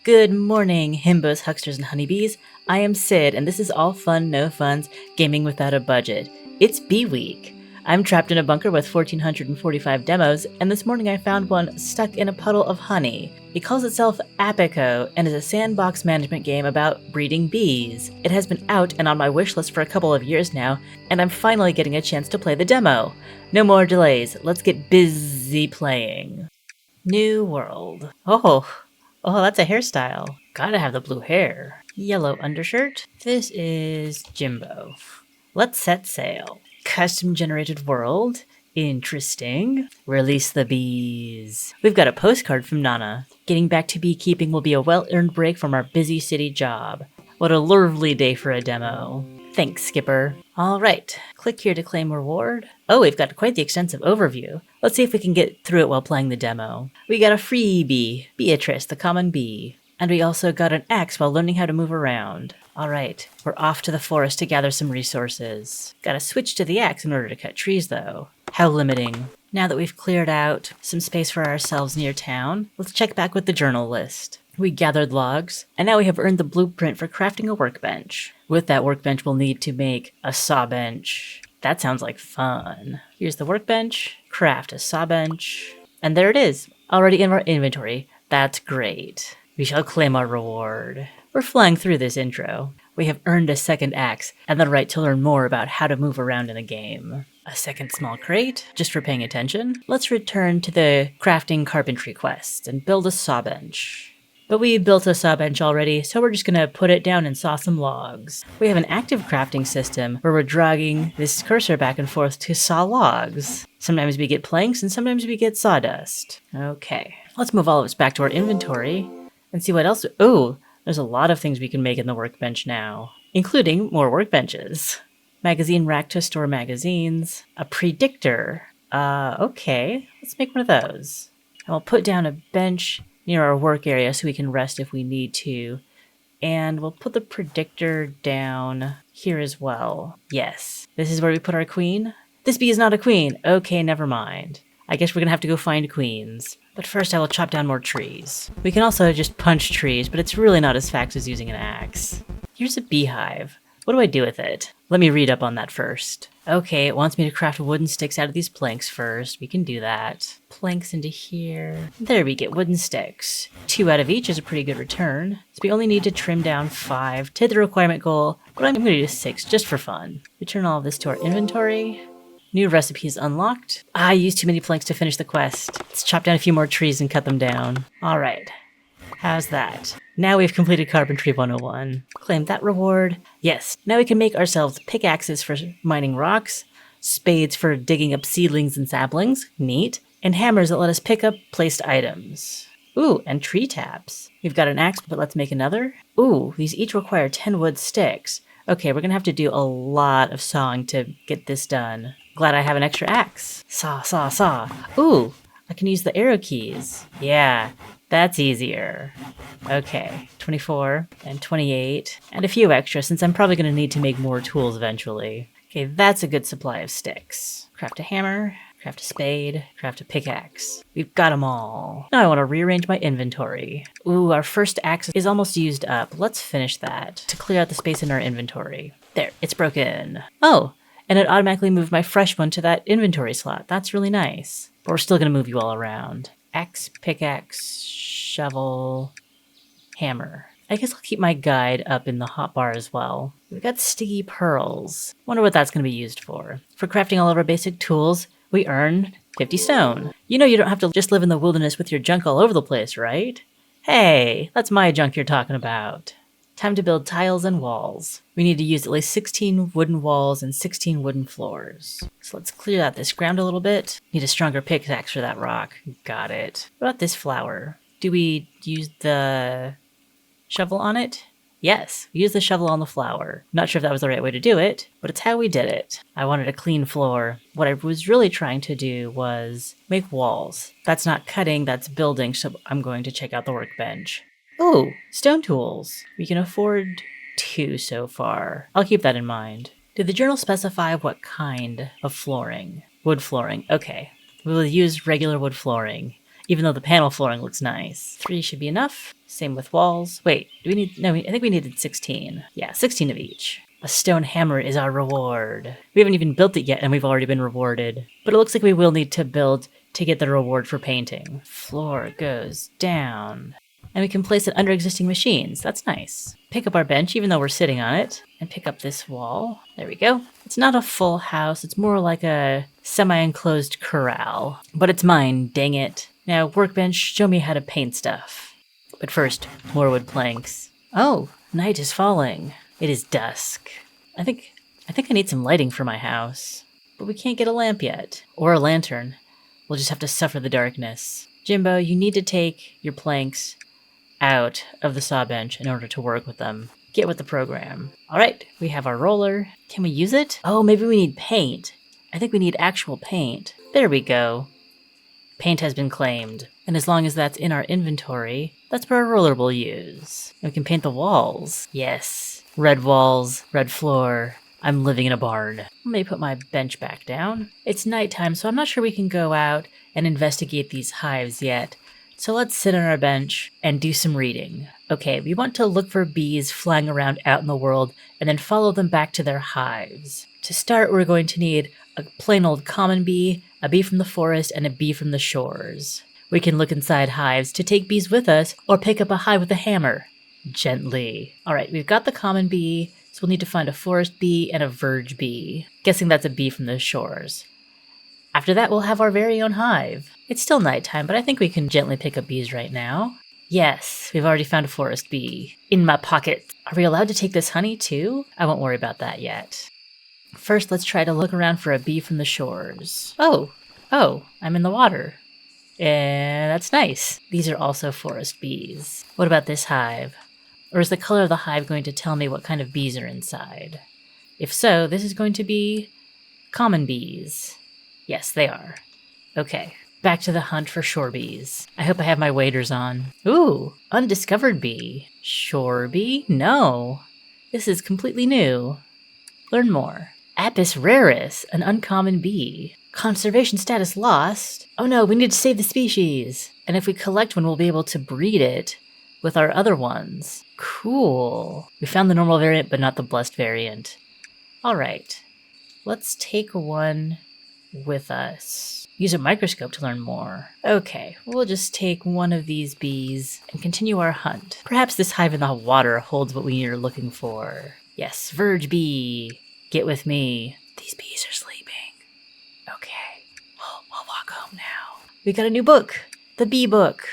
Good morning, himbos, hucksters, and honeybees. I am Sid, and this is All Fun, No Funs, Gaming Without a Budget. It's Bee Week. I'm trapped in a bunker with 1,445 demos, and this morning I found one stuck in a puddle of honey. It calls itself Apico, and is a sandbox management game about breeding bees. It has been out and on my wishlist for a couple of years now, and I'm finally getting a chance to play the demo. No more delays, let's get busy playing. New world. Oh, that's a hairstyle. Gotta have the blue hair. Yellow undershirt. This is Jimbo. Let's set sail. Custom generated world. Interesting. Release the bees. We've got a postcard from Nana. Getting back to beekeeping will be a well-earned break from our busy city job. What a lovely day for a demo. Thanks, Skipper. Alright, click here to claim reward. Oh, we've got quite the extensive overview. Let's see if we can get through it while playing the demo. We got a freebie, Beatrice, the common bee. And we also got an axe while learning how to move around. Alright, we're off to the forest to gather some resources. Gotta switch to the axe in order to cut trees though. How limiting. Now that we've cleared out some space for ourselves near town, let's check back with the journal list. We gathered logs, and now we have earned the blueprint for crafting a workbench. With that workbench, we'll need to make a saw bench. That sounds like fun. Here's the workbench, craft a saw bench, and there it is, already in our inventory. That's great. We shall claim our reward. We're flying through this intro. We have earned a second axe, and the right to learn more about how to move around in the game. A second small crate, just for paying attention. Let's return to the crafting carpentry quest and build a saw bench. But we built a saw bench already, so we're just gonna put it down and saw some logs. We have an active crafting system where we're dragging this cursor back and forth to saw logs. Sometimes we get planks and sometimes we get sawdust. Okay, let's move all of us back to our inventory and see what else. Oh, there's a lot of things we can make in the workbench now, including more workbenches. Magazine rack to store magazines. A predictor. Okay, let's make one of those. And we'll put down a bench near our work area so we can rest if we need to. And we'll put the predictor down here as well. Yes, this is where we put our queen. This bee is not a queen. Okay, never mind. I guess we're gonna have to go find queens. But first I will chop down more trees. We can also just punch trees, but it's really not as fast as using an axe. Here's a beehive. What do I do with it? Let me read up on that first. Okay, it wants me to craft wooden sticks out of these planks first. We can do that. Planks into here. There we get wooden sticks. 2 out of each is a pretty good return. So we only need to trim down 5 to hit the requirement goal, but I'm going to do 6 just for fun. Return all of this to our inventory. New recipes unlocked. I used too many planks to finish the quest. Let's chop down a few more trees and cut them down. Alright. How's that? Now we've completed Carpentry 101. Claim that reward. Yes, now we can make ourselves pickaxes for mining rocks, spades for digging up seedlings and saplings, neat, and hammers that let us pick up placed items. Ooh, and tree taps. We've got an axe, but let's make another. Ooh, these each require 10 wood sticks. Okay, we're gonna have to do a lot of sawing to get this done. Glad I have an extra axe. Saw, saw, saw. Ooh, I can use the arrow keys. Yeah, that's easier. Okay, 24 and 28, and a few extra since I'm probably going to need to make more tools eventually. Okay, that's a good supply of sticks. Craft a hammer, craft a spade, craft a pickaxe. We've got them all. Now I want to rearrange my inventory. Ooh, our first axe is almost used up. Let's finish that to clear out the space in our inventory. There, it's broken. Oh, and it automatically moved my fresh one to that inventory slot. That's really nice. But we're still going to move you all around. Axe, pickaxe, shovel, hammer. I guess I'll keep my guide up in the hotbar as well. We've got sticky pearls. Wonder what that's going to be used for. For crafting all of our basic tools, we earn 50 stone. You know you don't have to just live in the wilderness with your junk all over the place, right? Hey, that's my junk you're talking about. Time to build tiles and walls. We need to use at least 16 wooden walls and 16 wooden floors. So let's clear out this ground a little bit. Need a stronger pickaxe for that rock. Got it. What about this flower? Do we use the shovel on it? Yes, we use the shovel on the flower. Not sure if that was the right way to do it, but it's how we did it. I wanted a clean floor. What I was really trying to do was make walls. That's not cutting, that's building, so I'm going to check out the workbench. Oh, stone tools. We can afford 2 so far. I'll keep that in mind. Did the journal specify what kind of flooring? Wood flooring. Okay. We will use regular wood flooring. even though the panel flooring looks nice. 3 should be enough. Same with walls. Wait, do we need... No, I think we needed 16. Yeah, 16 of each. A stone hammer is our reward. We haven't even built it yet, and we've already been rewarded. But it looks like we will need to build to get the reward for painting. Floor goes down. And we can place it under existing machines. That's nice. Pick up our bench, even though we're sitting on it. And pick up this wall. There we go. It's not a full house. It's more like a semi-enclosed corral. But it's mine, dang it. Now, workbench, show me how to paint stuff. But first, more wood planks. Oh, night is falling. It is dusk. I think I need some lighting for my house. But we can't get a lamp yet. Or a lantern. We'll just have to suffer the darkness. Jimbo, you need to take your planks out of the saw bench in order to work with them. Get with the program. Alright, we have our roller. Can we use it? Oh, maybe we need paint. I think we need actual paint. There we go. Paint has been claimed. And as long as that's in our inventory, that's what our roller will use. And we can paint the walls. Yes. Red walls, red floor. I'm living in a barn. Let me put my bench back down. It's nighttime, so I'm not sure we can go out and investigate these hives yet. So let's sit on our bench and do some reading. Okay, we want to look for bees flying around out in the world and then follow them back to their hives. To start, we're going to need a plain old common bee, a bee from the forest, and a bee from the shores. We can look inside hives to take bees with us or pick up a hive with a hammer. Gently. Alright, we've got the common bee, so we'll need to find a forest bee and a verge bee. Guessing that's a bee from the shores. After that, we'll have our very own hive. It's still nighttime, but I think we can gently pick up bees right now. Yes, we've already found a forest bee. In my pocket. Are we allowed to take this honey too? I won't worry about that yet. First, let's try to look around for a bee from the shores. Oh, I'm in the water. And that's nice. These are also forest bees. What about this hive? Or is the color of the hive going to tell me what kind of bees are inside? If so, this is going to be common bees. Yes, they are. Okay, back to the hunt for shore bees. I hope I have my waders on. Ooh, undiscovered bee. Shore bee? No. This is completely new. Learn more. Apis raris, an uncommon bee. Conservation status lost. Oh no, we need to save the species. And if we collect one, we'll be able to breed it with our other ones. Cool. We found the normal variant, but not the blessed variant. Alright. Let's take one with us. Use a microscope to learn more. Okay, we'll just take one of these bees and continue our hunt. Perhaps this hive in the water holds what we are looking for. Yes, verge bee. Get with me. These bees are sleeping. Okay, we'll walk home now. We got a new book. The bee book.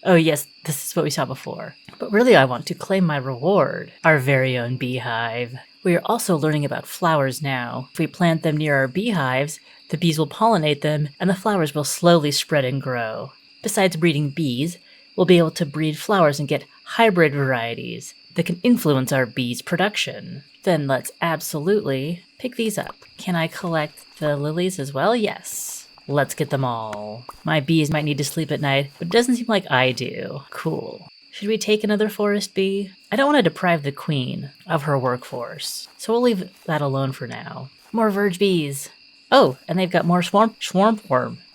Oh yes, this is what we saw before. But really I want to claim my reward. Our very own beehive. We are also learning about flowers now. If we plant them near our beehives, the bees will pollinate them and the flowers will slowly spread and grow. Besides breeding bees, we'll be able to breed flowers and get hybrid varieties that can influence our bees' production. Then let's absolutely pick these up. Can I collect the lilies as well? Yes. Let's get them all. My bees might need to sleep at night, but it doesn't seem like I do. Cool. Should we take another forest bee? I don't want to deprive the queen of her workforce, so we'll leave that alone for now. More verge bees. Oh, and they've got more swarm.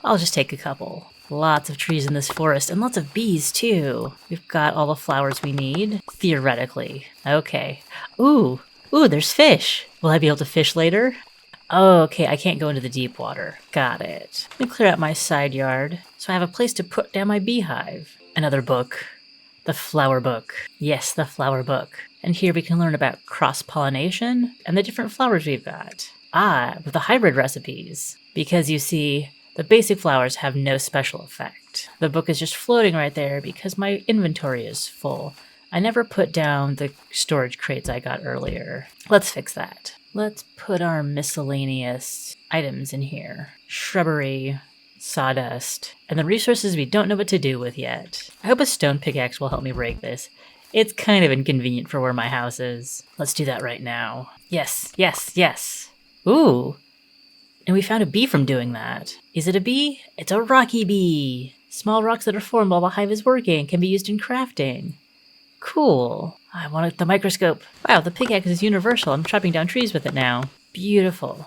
I'll just take a couple. Lots of trees in this forest, and lots of bees, too. We've got all the flowers we need, theoretically. Okay. Ooh, there's fish. Will I be able to fish later? Oh, okay, I can't go into the deep water. Got it. Let me clear out my side yard, so I have a place to put down my beehive. Another book. The flower book. Yes, the flower book. And here we can learn about cross-pollination and the different flowers we've got. With the hybrid recipes. Because you see, the basic flowers have no special effect. The book is just floating right there because my inventory is full. I never put down the storage crates I got earlier. Let's fix that. Let's put our miscellaneous items in here. Shrubbery, sawdust, and the resources we don't know what to do with yet. I hope a stone pickaxe will help me break this. It's kind of inconvenient for where my house is. Let's do that right now. Yes. Ooh. And we found a bee from doing that. Is it a bee? It's a rocky bee. Small rocks that are formed while the hive is working can be used in crafting. Cool. I wanted the microscope. Wow, the pickaxe is universal. I'm chopping down trees with it now. Beautiful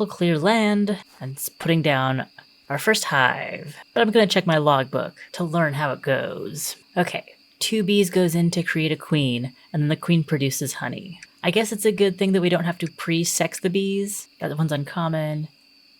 clear land. And it's putting down our first hive. But I'm going to check my logbook to learn how it goes. Okay, 2 bees goes in to create a queen, and then the queen produces honey. I guess it's a good thing that we don't have to pre-sex the bees. That one's uncommon,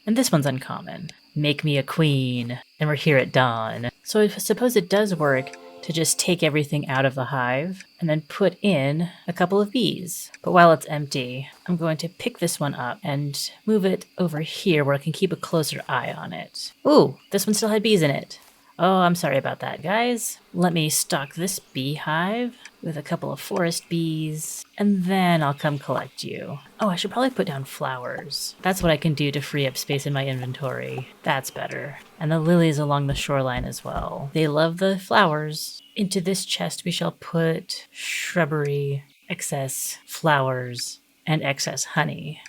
and this one's uncommon. Make me a queen, and we're here at dawn. So I suppose it does work to just take everything out of the hive and then put in a couple of bees. But while it's empty, I'm going to pick this one up and move it over here where I can keep a closer eye on it. Ooh, this one still had bees in it. Oh, I'm sorry about that, guys. Let me stock this beehive with a couple of forest bees, and then I'll come collect you. Oh, I should probably put down flowers. That's what I can do to free up space in my inventory. That's better. And the lilies along the shoreline as well. They love the flowers. Into this chest we shall put shrubbery, excess flowers, and excess honey.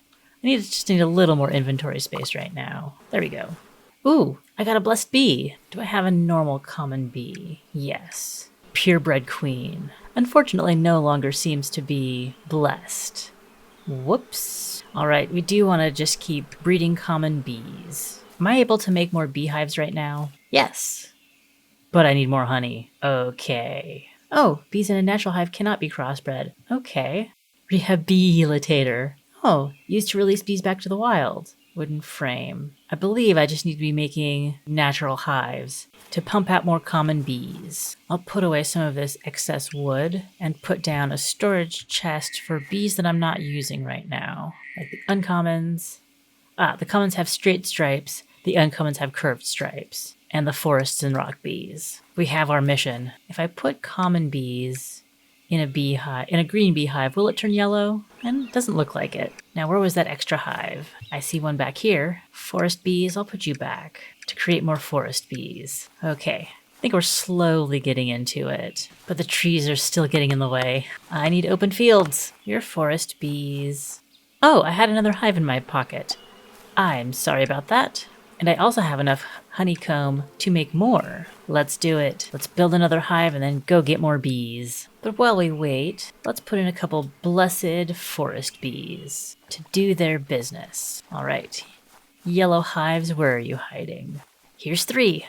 I just need a little more inventory space right now. There we go. Ooh, I got a blessed bee. Do I have a normal common bee? Yes. Purebred queen. Unfortunately, no longer seems to be blessed. Whoops. Alright, we do want to just keep breeding common bees. Am I able to make more beehives right now? Yes. But I need more honey. Okay. Oh, bees in a natural hive cannot be crossbred. Okay. Rehabilitator. Oh, used to release bees back to the wild. Wooden frame. I believe I just need to be making natural hives to pump out more common bees. I'll put away some of this excess wood and put down a storage chest for bees that I'm not using right now. Like the uncommons. The commons have straight stripes, the uncommons have curved stripes, and the forests and rock bees. We have our mission. If I put common bees in a green beehive, will it turn yellow? And it doesn't look like it. Now, where was that extra hive? I see one back here. Forest bees, I'll put you back to create more forest bees. Okay, I think we're slowly getting into it, but the trees are still getting in the way. I need open fields. You're forest bees. Oh, I had another hive in my pocket. I'm sorry about that. And I also have enough honeycomb to make more. Let's do it. Let's build another hive and then go get more bees. But while we wait, let's put in a couple blessed forest bees to do their business. All right. Yellow hives, where are you hiding? Here's 3.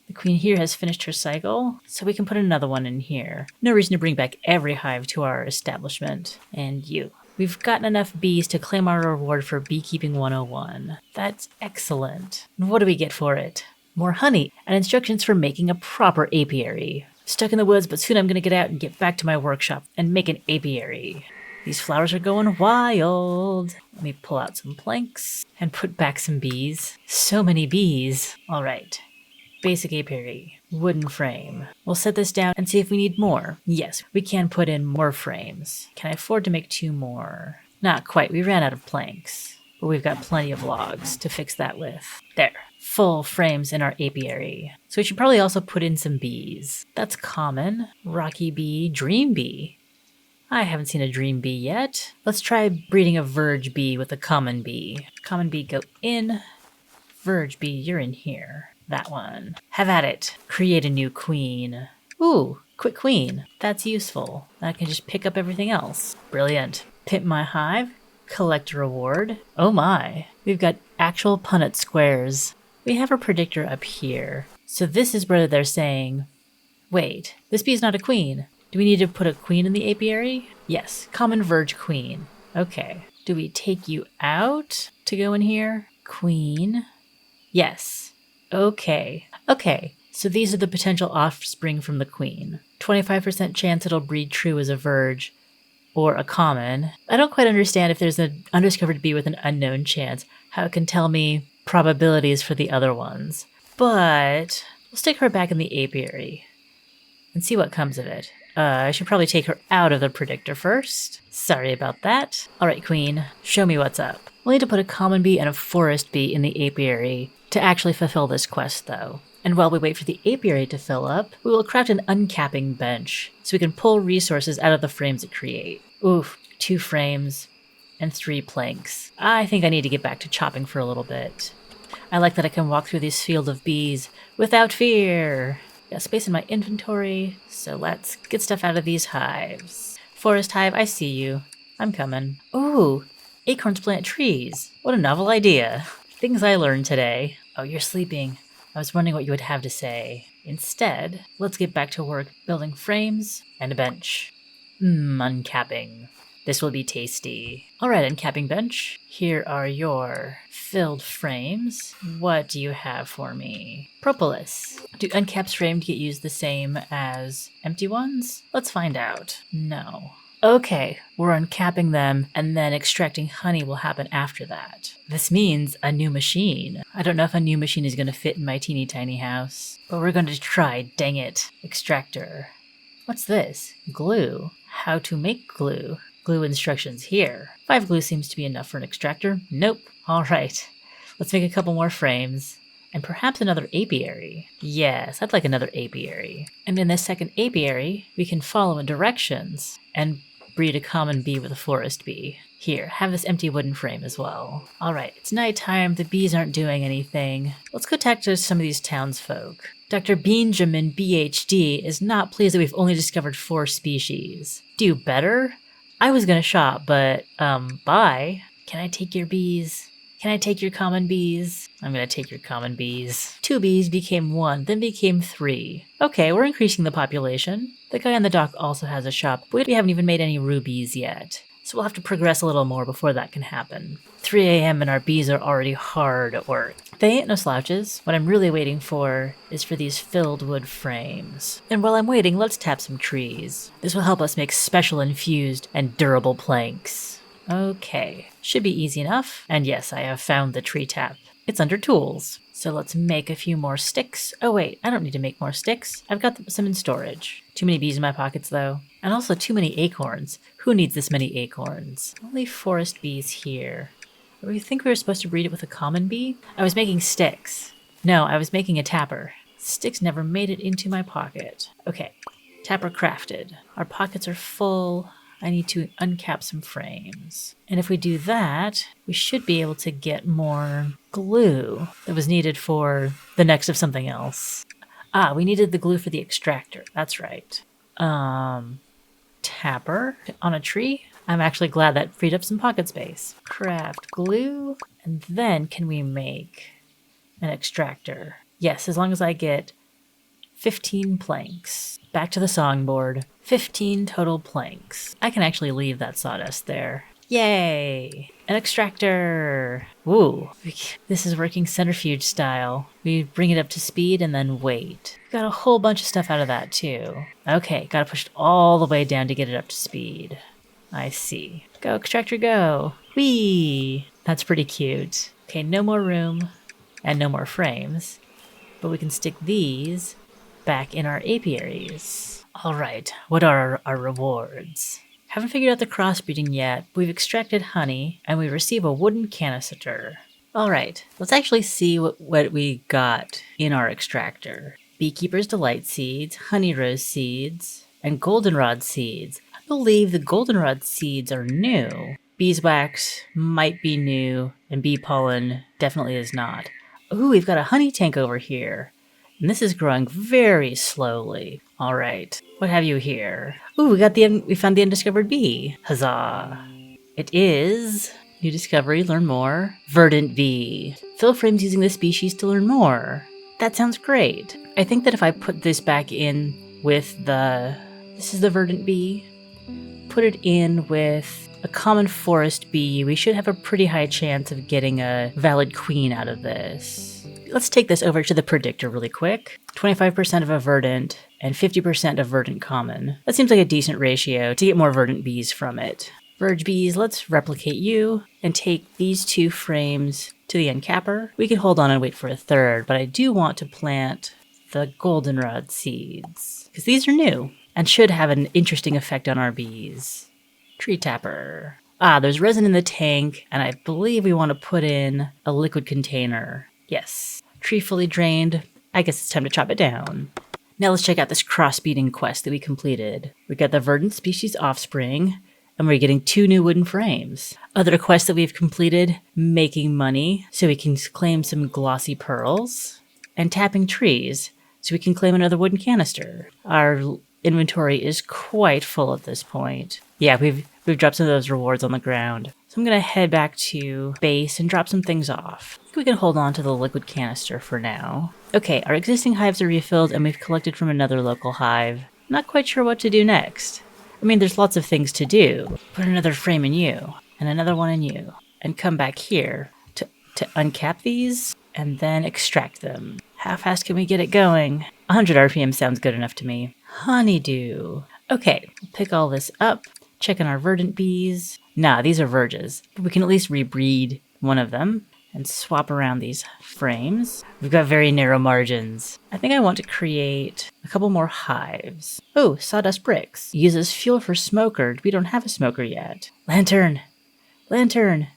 The queen here has finished her cycle, so we can put another one in here. No reason to bring back every hive to our establishment. And you. We've gotten enough bees to claim our reward for Beekeeping 101. That's excellent. And what do we get for it? More honey and instructions for making a proper apiary. Stuck in the woods, but soon I'm going to get out and get back to my workshop and make an apiary. These flowers are going wild. Let me pull out some planks and put back some bees. So many bees. All right. Basic apiary. Wooden frame. We'll set this down and see if we need more. Yes, we can put in more frames. Can I afford to make 2 more? Not quite. We ran out of planks. But we've got plenty of logs to fix that with. There. Full frames in our apiary. So we should probably also put in some bees. That's common. Rocky bee, dream bee. I haven't seen a dream bee yet. Let's try breeding a verge bee with a common bee. Common bee, go in. Verge bee, you're in here. That one. Have at it. Create a new queen. Ooh, quick queen. That's useful. I can just pick up everything else. Brilliant. Pimp my hive. Collect a reward. Oh my. We've got actual Punnett squares. We have a predictor up here. So this is where they're saying, wait, this bee is not a queen. Do we need to put a queen in the apiary? Yes, common verge queen. Okay. Do we take you out to go in here? Queen. Yes. Okay. Okay. So these are the potential offspring from the queen. 25% chance it'll breed true as a verge or a common. I don't quite understand if there's an undiscovered bee with an unknown chance, how it can tell me probabilities for the other ones. But we'll stick her back in the apiary and see what comes of it. I should probably take her out of the predictor first. Sorry about that. All right, queen, show me what's up. We'll need to put a common bee and a forest bee in the apiary to actually fulfill this quest, though. And while we wait for the apiary to fill up, we will craft an uncapping bench so we can pull resources out of the frames it create. Oof, 2 frames and 3 planks. I think I need to get back to chopping for a little bit. I like that I can walk through this field of bees without fear. Got space in my inventory, so let's get stuff out of these hives. Forest hive, I see you. I'm coming. Ooh, acorns plant trees. What a novel idea. Things I learned today. Oh, you're sleeping. I was wondering what you would have to say. Instead, let's get back to work building frames and a bench. Uncapping. This will be tasty. Alright, uncapping bench. Here are your filled frames. What do you have for me? Propolis. Do uncapped frames get used the same as empty ones? Let's find out. No. Okay, we're uncapping them, and then extracting honey will happen after that. This means a new machine. I don't know if a new machine is going to fit in my teeny tiny house, but we're going to try, dang it. Extractor. What's this? Glue. How to make glue. Glue instructions here. 5 glue seems to be enough for an extractor. Nope. Alright. Let's make a couple more frames. And perhaps another apiary. Yes, I'd like another apiary. And in this second apiary, we can follow in directions and breed a common bee with a forest bee. Here, have this empty wooden frame as well. Alright, it's nighttime, the bees aren't doing anything. Let's go talk to some of these townsfolk. Dr. Benjamin, BHD, is not pleased that we've only discovered 4 species. Do better? I was gonna shop, but, bye. Can I take your bees? Can I take your common bees? I'm gonna take your common bees. 2 bees became 1, then became 3. Okay, we're increasing the population. The guy on the dock also has a shop, but we haven't even made any rubies yet. So we'll have to progress a little more before that can happen. 3 a.m. and our bees are already hard at work. They ain't no slouches. What I'm really waiting for is for these filled wood frames. And while I'm waiting, let's tap some trees. This will help us make special infused and durable planks. Okay, should be easy enough. And yes, I have found the tree tap. It's under tools. So let's make a few more sticks. Oh wait, I don't need to make more sticks. I've got some in storage. Too many bees in my pockets though. And also too many acorns. Who needs this many acorns? Only forest bees here. Do we think we were supposed to breed it with a common bee? I was making sticks. No, I was making a tapper. Sticks never made it into my pocket. Okay, tapper crafted. Our pockets are full. I need to uncap some frames. And if we do that, we should be able to get more glue that was needed for the next of something else. Ah, we needed the glue for the extractor. That's right. Tapper on a tree? I'm actually glad that freed up some pocket space. Craft glue. And then can we make an extractor? Yes, as long as I get 15 planks. Back to the songboard. 15 total planks. I can actually leave that sawdust there. Yay! An extractor! Woo! This is working centrifuge style. We bring it up to speed and then wait. Got a whole bunch of stuff out of that too. Okay, gotta push it all the way down to get it up to speed. I see. Go, extractor, go! Whee! That's pretty cute. Okay, no more room and no more frames. But we can stick these back in our apiaries. Alright, what are our rewards? Haven't figured out the crossbreeding yet. We've extracted honey, and we receive a wooden canister. Alright, let's actually see what we got in our extractor. Beekeeper's Delight seeds, honey rose seeds, and goldenrod seeds. I believe the goldenrod seeds are new. Beeswax might be new, and bee pollen definitely is not. Ooh, we've got a honey tank over here. And this is growing very slowly. Alright, what have you here? Ooh, we found the undiscovered bee. Huzzah. It is... New discovery, learn more. Verdant bee. Fill frames using this species to learn more. That sounds great. I think that if I put this back in with the... This is the verdant bee. Put it in with a common forest bee, we should have a pretty high chance of getting a valid queen out of this. Let's take this over to the predictor really quick. 25% of a verdant and 50% of verdant common. That seems like a decent ratio to get more verdant bees from it. Verge bees, let's replicate you and take these 2 frames to the uncapper. We can hold on and wait for a third, but I do want to plant the goldenrod seeds because these are new and should have an interesting effect on our bees. Tree tapper. Ah, there's resin in the tank, and I believe we want to put in a liquid container. Yes. Tree fully drained. I guess it's time to chop it down. Now let's check out this crossbreeding quest that we completed. We got the verdant species offspring, and we're getting 2 new wooden frames. Other quests that we've completed, making money, so we can claim some glossy pearls, and tapping trees, so we can claim another wooden canister. Our inventory is quite full at this point. Yeah, we've dropped some of those rewards on the ground. So So I'm going to head back to base and drop some things off. I think we can hold on to the liquid canister for now. Okay, our existing hives are refilled and we've collected from another local hive. Not quite sure what to do next. I mean, there's lots of things to do. Put another frame in you, and another one in you, and come back here to uncap these, and then extract them. How fast can we get it going? 100 RPM sounds good enough to me. Honeydew. Okay, pick all this up, check on our verdant bees. Nah, these are verges, but we can at least rebreed one of them and swap around these frames. We've got very narrow margins. I think I want to create a couple more hives. Oh, sawdust bricks. Uses fuel for smoker. We don't have a smoker yet. Lantern! Lantern!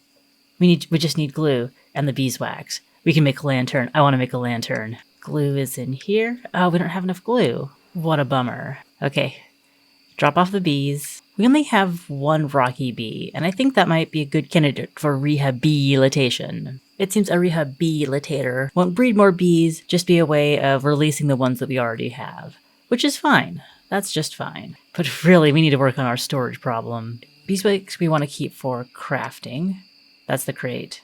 We just need glue and the beeswax. We can make a lantern. I want to make a lantern. Glue is in here. Oh, we don't have enough glue. What a bummer. Okay, drop off the bees. We only have one rocky bee, and I think that might be a good candidate for rehabilitation. It seems a rehabilitator won't breed more bees, just be a way of releasing the ones that we already have. Which is fine. That's just fine. But really, we need to work on our storage problem. Beeswax we want to keep for crafting. That's the crate.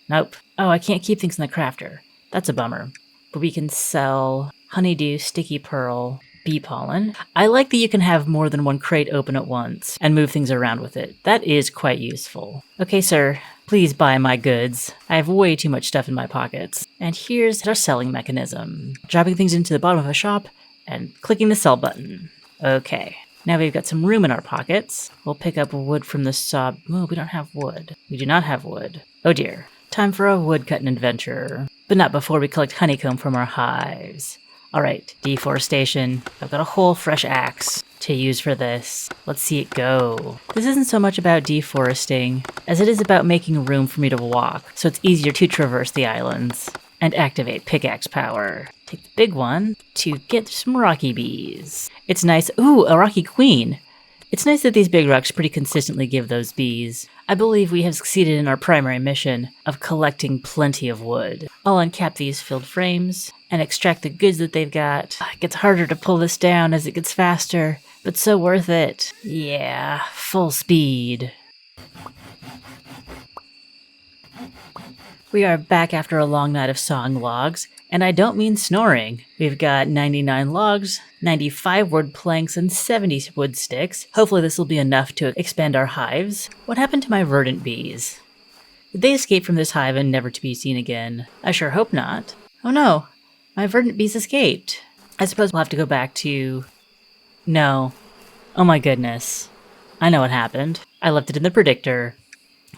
Nope. Oh, I can't keep things in the crafter. That's a bummer. But we can sell honeydew, sticky pearl, bee pollen. I like that you can have more than one crate open at once and move things around with it. That is quite useful. Okay, sir, please buy my goods. I have way too much stuff in my pockets. And here's our selling mechanism. Dropping things into the bottom of a shop and clicking the sell button. Okay, now we've got some room in our pockets. We'll pick up wood from the saw. Oh, we don't have wood. We do not have wood. Oh dear. Time for a woodcutting adventure. But not before we collect honeycomb from our hives. Alright, deforestation. I've got a whole fresh axe to use for this. Let's see it go. This isn't so much about deforesting as it is about making room for me to walk, so it's easier to traverse the islands and activate pickaxe power. Take the big one to get some rocky bees. It's nice. Ooh, a rocky queen. It's nice that these big rocks pretty consistently give those bees. I believe we have succeeded in our primary mission of collecting plenty of wood. I'll uncap these filled frames and extract the goods that they've got. It gets harder to pull this down as it gets faster, but so worth it. Yeah, full speed. We are back after a long night of sawing logs, and I don't mean snoring. We've got 99 logs, 95 wood planks, and 70 wood sticks. Hopefully this will be enough to expand our hives. What happened to my verdant bees? Did they escape from this hive and never to be seen again? I sure hope not. Oh no, my verdant bees escaped. I suppose we'll have to go back to... No. Oh my goodness. I know what happened. I left it in the predictor.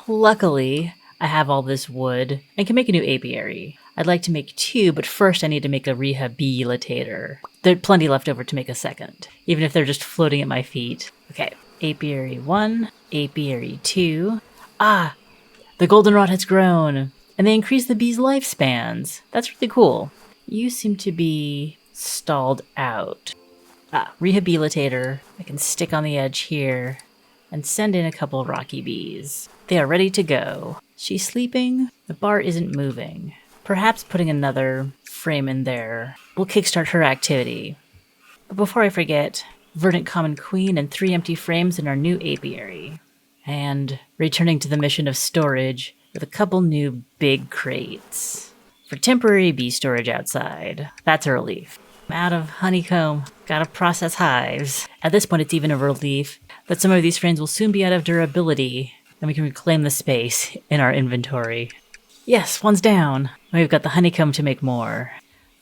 Luckily, I have all this wood and can make a new apiary. I'd like to make 2, but first I need to make a rehabilitator. There's plenty left over to make a second, even if they're just floating at my feet. Okay, apiary 1, apiary 2. Ah, the goldenrod has grown, and they increase the bees' lifespans. That's really cool. You seem to be stalled out. Ah, rehabilitator. I can stick on the edge here and send in a couple rocky bees. They are ready to go. She's sleeping. The bar isn't moving. Perhaps putting another frame in there will kickstart her activity. But before I forget, verdant common queen and 3 empty frames in our new apiary. And returning to the mission of storage with a couple new big crates. For temporary bee storage outside. That's a relief. I'm out of honeycomb. Gotta process hives. At this point, it's even a relief that some of these frames will soon be out of durability, and we can reclaim the space in our inventory. Yes, one's down. We've got the honeycomb to make more.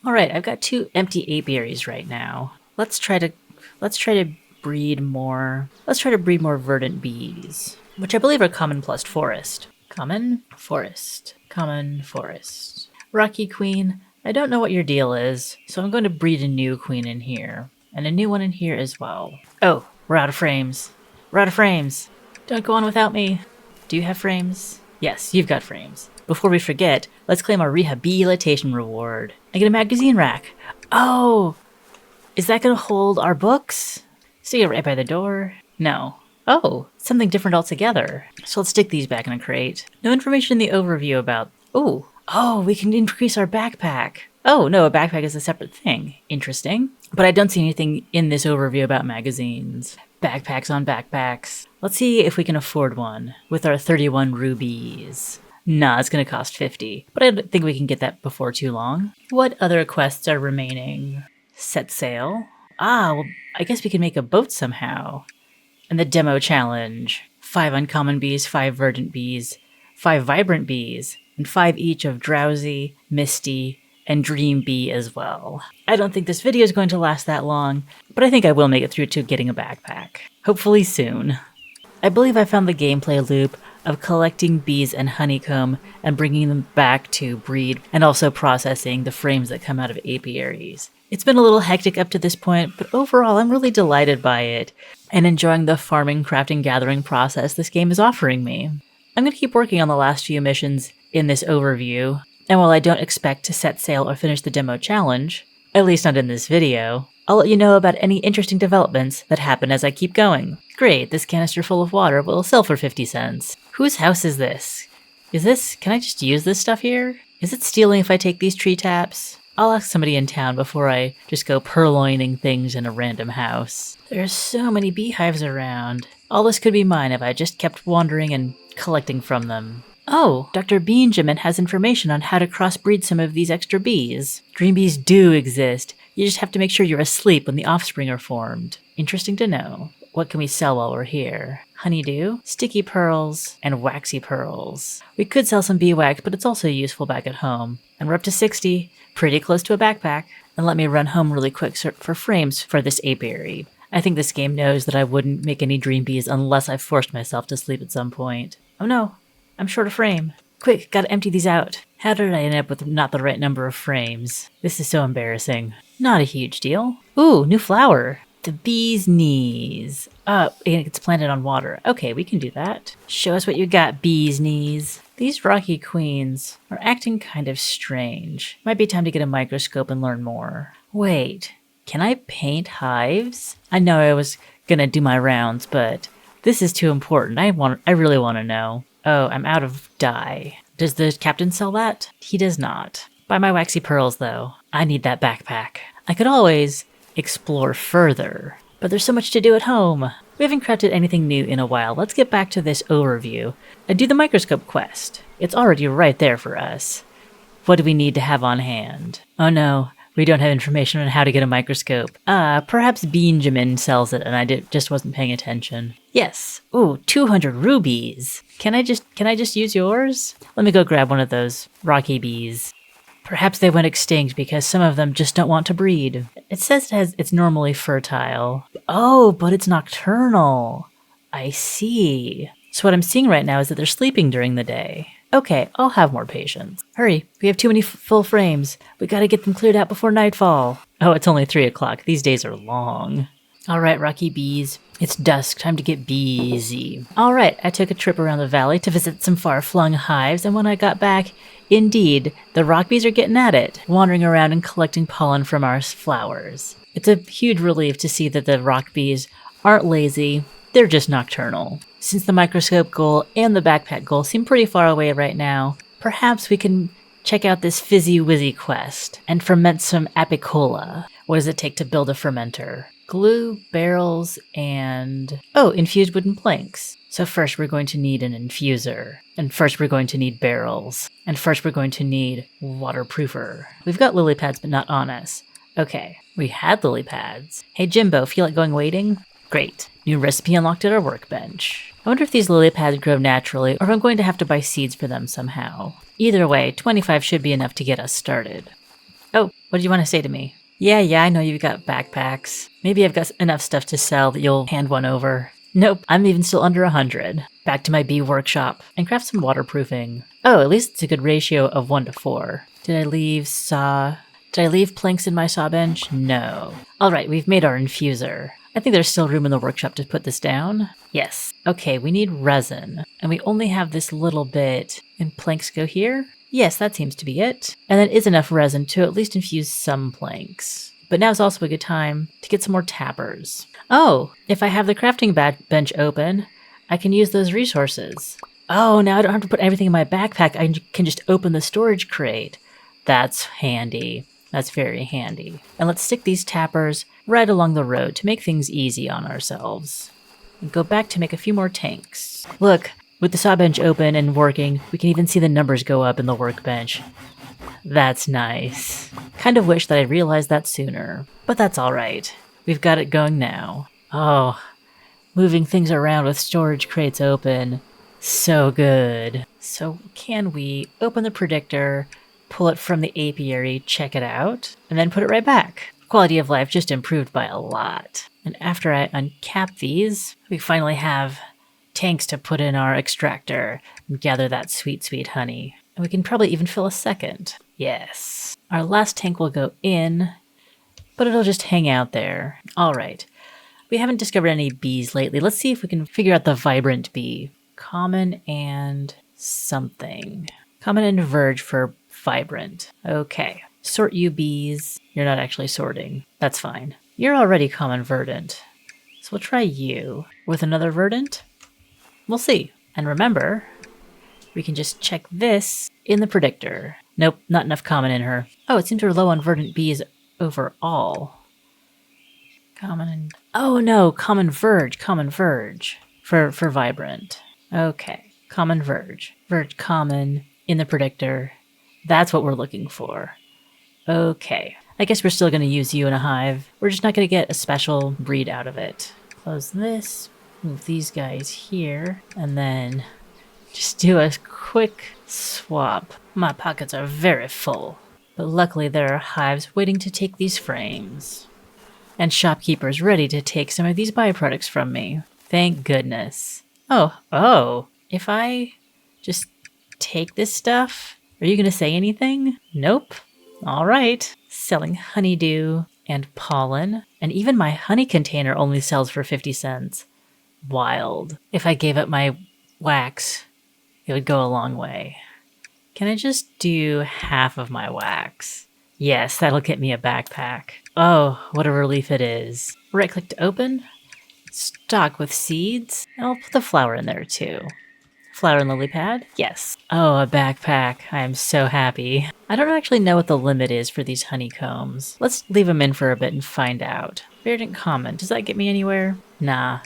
Alright, I've got 2 empty apiaries right now. Let's try to breed more. Let's try to breed more verdant bees, which I believe are common plus forest. Common, forest, common, forest. Rocky queen, I don't know what your deal is, so I'm going to breed a new queen in here, and a new one in here as well. Oh, we're out of frames. We're out of frames. Don't go on without me. Do you have frames? Yes, you've got frames. Before we forget, let's claim our rehabilitation reward and get a magazine rack. Oh, is that going to hold our books? See it right by the door? No. Oh, something different altogether. So let's stick these back in a crate. No information in the overview about... Oh, we can increase our backpack. Oh, no, a backpack is a separate thing. Interesting. But I don't see anything in this overview about magazines. Backpacks on backpacks. Let's see if we can afford one with our 31 rubies. Nah, it's gonna cost 50, but I don't think we can get that before too long. What other quests are remaining? Set sail? Ah, well, I guess we can make a boat somehow. And the demo challenge. 5 uncommon bees, 5 verdant bees, 5 vibrant bees, and 5 each of drowsy, misty, and dream bee as well. I don't think this video is going to last that long, but I think I will make it through to getting a backpack. Hopefully soon. I believe I found the gameplay loop of collecting bees and honeycomb and bringing them back to breed, and also processing the frames that come out of apiaries. It's been a little hectic up to this point, but overall I'm really delighted by it, and enjoying the farming, crafting, gathering process this game is offering me. I'm going to keep working on the last few missions in this overview, and while I don't expect to set sail or finish the demo challenge, at least not in this video, I'll let you know about any interesting developments that happen as I keep going. Great, this canister full of water will sell for 50 cents. Whose house is this? Can I just use this stuff here? Is it stealing if I take these tree taps? I'll ask somebody in town before I just go purloining things in a random house. There's so many beehives around. All this could be mine if I just kept wandering and collecting from them. Oh, Dr. Benjamin has information on how to crossbreed some of these extra bees. Dream bees do exist. You just have to make sure you're asleep when the offspring are formed. Interesting to know. What can we sell while we're here? Honeydew, sticky pearls, and waxy pearls. We could sell some bee wax, but it's also useful back at home. And we're up to 60, pretty close to a backpack. And let me run home really quick for frames for this apiary. I think this game knows that I wouldn't make any dream bees unless I forced myself to sleep at some point. Oh no, I'm short a frame. Quick, gotta empty these out. How did I end up with not the right number of frames? This is so embarrassing. Not a huge deal. Ooh, new flower. The bee's knees. It's planted on water. Okay, we can do that. Show us what you got, bee's knees. These rocky queens are acting kind of strange. Might be time to get a microscope and learn more. Wait, can I paint hives? I know I was gonna do my rounds, but this is too important. I really want to know. Oh, I'm out of dye. Does the captain sell that? He does not. Buy my waxy pearls, though. I need that backpack. I could always explore further, but there's so much to do at home. We haven't crafted anything new in a while. Let's get back to this overview and do the microscope quest. It's already right there for us. What do we need to have on hand? Oh no, we don't have information on how to get a microscope. Perhaps Benjamin sells it and I just wasn't paying attention. Yes. Ooh, 200 rubies. Can I just use yours? Let me go grab one of those rocky bees. Perhaps they went extinct because some of them just don't want to breed. It says it's normally fertile. Oh, but it's nocturnal. I see. So what I'm seeing right now is that they're sleeping during the day. Okay, I'll have more patience. Hurry, we have too many full frames. We gotta get them cleared out before nightfall. Oh, it's only 3 o'clock. These days are long. All right, rocky bees. It's dusk. Time to get busy. All right, I took a trip around the valley to visit some far-flung hives, and when I got back, indeed, the rock bees are getting at it, wandering around and collecting pollen from our flowers. It's a huge relief to see that the rock bees aren't lazy, they're just nocturnal. Since the microscope goal and the backpack goal seem pretty far away right now, perhaps we can check out this fizzy-wizzy quest and ferment some apicola. What does it take to build a fermenter? Glue, barrels, and... oh, infused wooden planks. So first we're going to need an infuser. And first we're going to need barrels. And first we're going to need waterproofer. We've got lily pads, but not on us. Okay, we had lily pads. Hey Jimbo, feel like going wading? Great. New recipe unlocked at our workbench. I wonder if these lily pads grow naturally, or if I'm going to have to buy seeds for them somehow. Either way, 25 should be enough to get us started. Oh, what did you want to say to me? Yeah, I know you've got backpacks. Maybe I've got enough stuff to sell that you'll hand one over. Nope, I'm even still under 100. Back to my bee workshop and craft some waterproofing. Oh, at least it's a good ratio of 1 to 4. Did I leave planks in my saw bench? No. Alright, we've made our infuser. I think there's still room in the workshop to put this down. Yes. Okay, we need resin. And we only have this little bit. And planks go here? Yes, that seems to be it. And that is enough resin to at least infuse some planks. But now's also a good time to get some more tappers. Oh, if I have the crafting bench open, I can use those resources. Oh, now I don't have to put everything in my backpack. I can just open the storage crate. That's handy. That's very handy. And let's stick these tappers right along the road to make things easy on ourselves. And go back to make a few more tanks. Look, with the saw bench open and working, we can even see the numbers go up in the workbench. That's nice. Kind of wish that I realized that sooner, but that's alright. We've got it going now. Oh, moving things around with storage crates open. So good. So can we open the predictor, pull it from the apiary, check it out, and then put it right back? Quality of life just improved by a lot. And after I uncap these, we finally have tanks to put in our extractor and gather that sweet, sweet honey. And we can probably even fill a second. Yes. Our last tank will go in, but it'll just hang out there. All right. We haven't discovered any bees lately. Let's see if we can figure out the vibrant bee. Common and something. Common and verge for vibrant. Okay. Sort you bees. You're not actually sorting. That's fine. You're already common verdant. So we'll try you with another verdant. We'll see. And remember, we can just check this in the predictor. Nope, not enough common in her. Oh, it seems we're low on verdant bees overall. Common and... Oh no, common verge for vibrant. Okay, common verge. Verge common in the predictor. That's what we're looking for. Okay, I guess we're still going to use you in a hive. We're just not going to get a special breed out of it. Close this, move these guys here, and then just do a quick swap. My pockets are very full, but luckily there are hives waiting to take these frames. And shopkeepers ready to take some of these byproducts from me. Thank goodness. Oh, if I just take this stuff, are you going to say anything? Nope. All right. Selling honeydew and pollen, and even my honey container only sells for 50 cents. Wild. If I gave up my wax, it would go a long way. Can I just do half of my wax? Yes, that'll get me a backpack. Oh, what a relief it is. Right-click to open. Stock with seeds. And I'll put the flower in there too. Flower and lily pad? Yes. Oh, a backpack. I am so happy. I don't actually know what the limit is for these honeycombs. Let's leave them in for a bit and find out. Verdant common. Does that get me anywhere? Nah.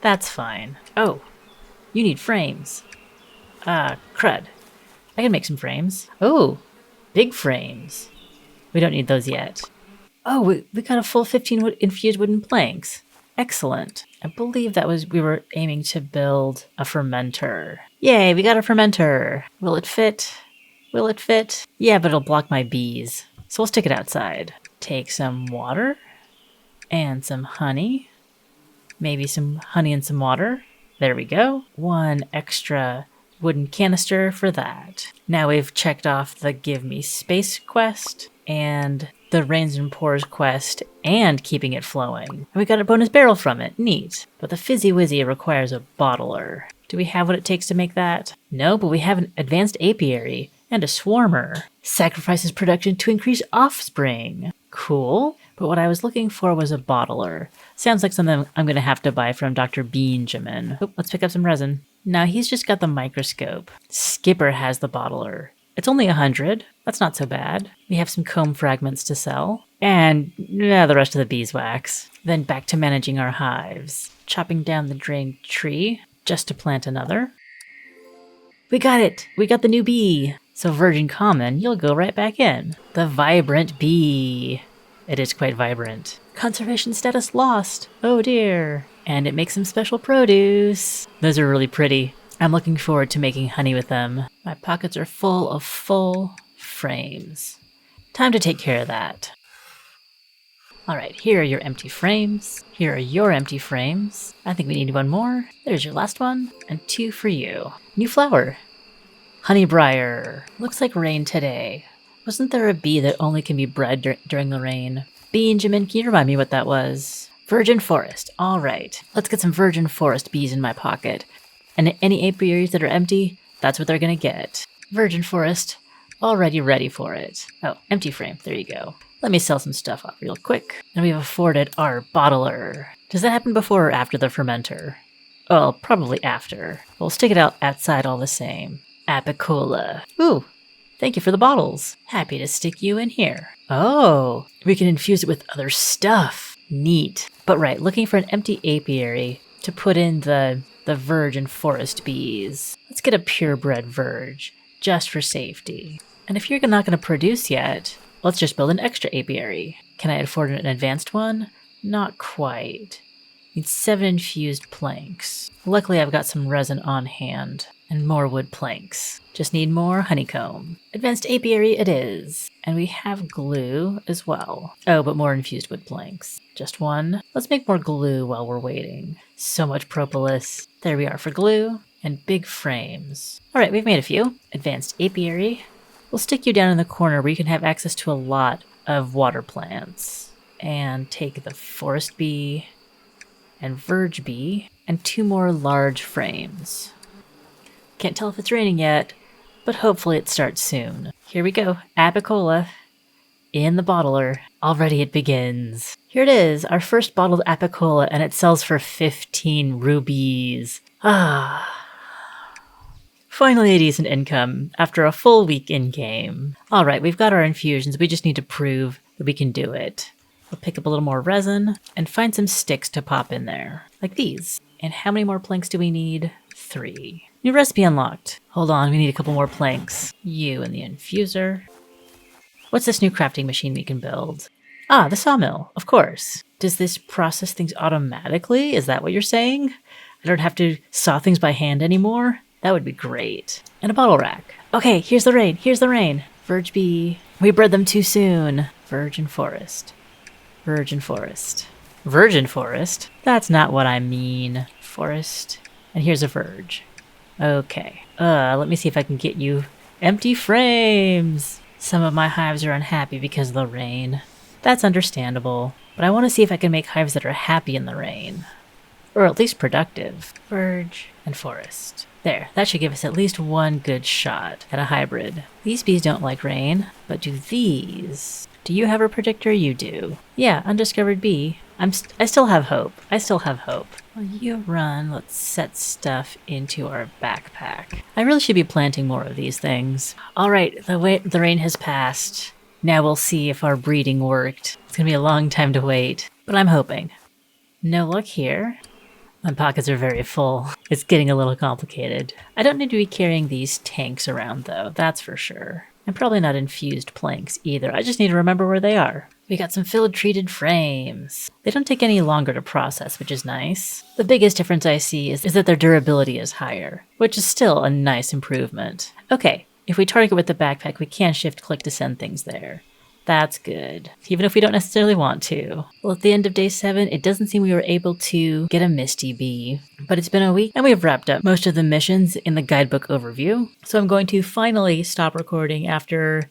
That's fine. Oh, you need frames. Crud. I can make some frames. Oh, big frames. We don't need those yet. Oh, we got a full 15 infused wooden planks. Excellent. I believe that was, we were aiming to build a fermenter. Yay, we got a fermenter. Will it fit? Will it fit? Yeah, but it'll block my bees. So we'll stick it outside. Take some water and some honey. Maybe some honey and some water. There we go. One extra wooden canister for that. Now we've checked off the Give Me Space quest and the Rains and Pours quest and keeping it flowing. And we got a bonus barrel from it. Neat. But the Fizzy Wizzy requires a bottler. Do we have what it takes to make that? No, but we have an advanced apiary and a swarmer. Sacrifices production to increase offspring. Cool. But what I was looking for was a bottler. Sounds like something I'm going to have to buy from Dr. Benjamin. Oh, let's pick up some resin. Now he's just got the microscope. Skipper has the bottler. It's only 100. That's not so bad. We have some comb fragments to sell. And the rest of the beeswax. Then back to managing our hives. Chopping down the drained tree just to plant another. We got it! We got the new bee! So virgin common, you'll go right back in. The vibrant bee. It is quite vibrant. Conservation status lost. Oh dear. And it makes some special produce. Those are really pretty. I'm looking forward to making honey with them. My pockets are full of full frames. Time to take care of that. Alright, here are your empty frames. Here are your empty frames. I think we need one more. There's your last one. And 2 for you. New flower. Honeybriar. Looks like rain today. Wasn't there a bee that only can be bred during the rain? Benjamin, can you remind me what that was? Virgin forest. Alright. Let's get some virgin forest bees in my pocket. And any apiaries that are empty, that's what they're gonna get. Virgin forest. Already ready for it. Oh, empty frame. There you go. Let me sell some stuff off real quick. And we've afforded our bottler. Does that happen before or after the fermenter? Oh, probably after. We'll stick it out outside all the same. Apicola. Ooh, thank you for the bottles. Happy to stick you in here. Oh, we can infuse it with other stuff. Neat. But right, looking for an empty apiary to put in the verge and forest bees. Let's get a purebred verge, just for safety. And if you're not going to produce yet, let's just build an extra apiary. Can I afford an advanced one? Not quite. Need 7 infused planks. Luckily I've got some resin on hand, and more wood planks. Just need more honeycomb. Advanced apiary it is. And we have glue as well. Oh, but more infused wood planks. Just one. Let's make more glue while we're waiting. So much propolis. There we are for glue. And big frames. Alright, we've made a few. Advanced apiary. We'll stick you down in the corner where you can have access to a lot of water plants. And take the forest bee and verge bee and 2 more large frames. Can't tell if it's raining yet, but hopefully it starts soon. Here we go, Apicola in the bottler. Already it begins. Here it is, our first bottled Apicola, and it sells for 15 rubies. Finally a decent income after a full week in-game. Alright, we've got our infusions, we just need to prove that we can do it. We'll pick up a little more resin and find some sticks to pop in there, like these. And how many more planks do we need? 3. New recipe unlocked. Hold on, we need a couple more planks. You and the infuser. What's this new crafting machine we can build? Ah, the sawmill, of course. Does this process things automatically? Is that what you're saying? I don't have to saw things by hand anymore? That would be great. And a bottle rack. Okay, here's the rain, here's the rain. Verge bee. We bred them too soon. Virgin forest. Virgin forest. Virgin forest? That's not what I mean. Forest. And here's a verge. Okay. Let me see if I can get you empty frames. Some of my hives are unhappy because of the rain. That's understandable. But I want to see if I can make hives that are happy in the rain. Or at least productive. Verge and forest. There, that should give us at least one good shot at a hybrid. These bees don't like rain, but do these? Do you have a predictor? You do. Yeah, undiscovered bee. I still have hope. I still have hope. Well, you run. Let's set stuff into our backpack. I really should be planting more of these things. All right, the rain has passed. Now we'll see if our breeding worked. It's gonna be a long time to wait, but I'm hoping. No luck here. My pockets are very full. It's getting a little complicated. I don't need to be carrying these tanks around though, that's for sure. And probably not infused planks either. I just need to remember where they are. We got some filled treated frames. They don't take any longer to process, which is nice. The biggest difference I see is that their durability is higher, which is still a nice improvement. Okay, if we target with the backpack, we can shift click to send things there. That's good, even if we don't necessarily want to. Well, at the end of day 7, it doesn't seem we were able to get a Misty Bee. But it's been a week, and we've wrapped up most of the missions in the guidebook overview. So I'm going to finally stop recording after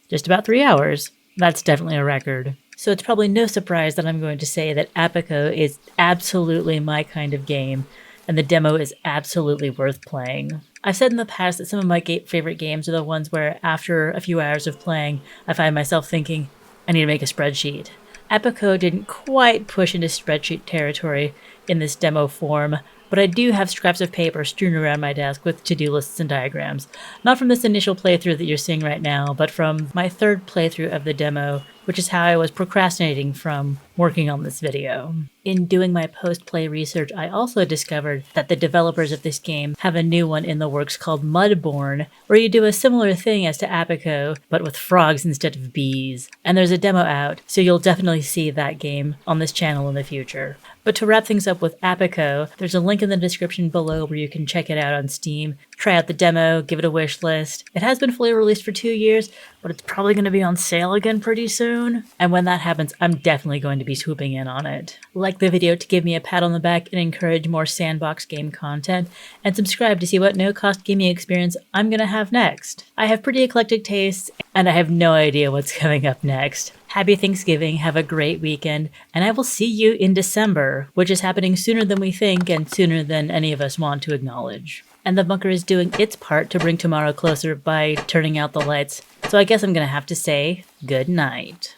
just about 3 hours. That's definitely a record. So it's probably no surprise that I'm going to say that Apico is absolutely my kind of game, and the demo is absolutely worth playing. I've said in the past that some of my favorite games are the ones where after a few hours of playing, I find myself thinking, I need to make a spreadsheet. Apico didn't quite push into spreadsheet territory in this demo form, but I do have scraps of paper strewn around my desk with to-do lists and diagrams. Not from this initial playthrough that you're seeing right now, but from my 3rd playthrough of the demo, which is how I was procrastinating from working on this video. In doing my post-play research, I also discovered that the developers of this game have a new one in the works called Mudborn, where you do a similar thing as to Apico, but with frogs instead of bees. And there's a demo out, so you'll definitely see that game on this channel in the future. But to wrap things up with Apico, there's a link in the description below where you can check it out on Steam, try out the demo, give it a wish list. It has been fully released for 2 years, but it's probably going to be on sale again pretty soon. And when that happens, I'm definitely going to be swooping in on it. Like the video to give me a pat on the back and encourage more sandbox game content, and subscribe to see what no-cost gaming experience I'm going to have next. I have pretty eclectic tastes, and I have no idea what's coming up next. Happy Thanksgiving, have a great weekend, and I will see you in December, which is happening sooner than we think and sooner than any of us want to acknowledge. And the bunker is doing its part to bring tomorrow closer by turning out the lights, so I guess I'm gonna have to say good night.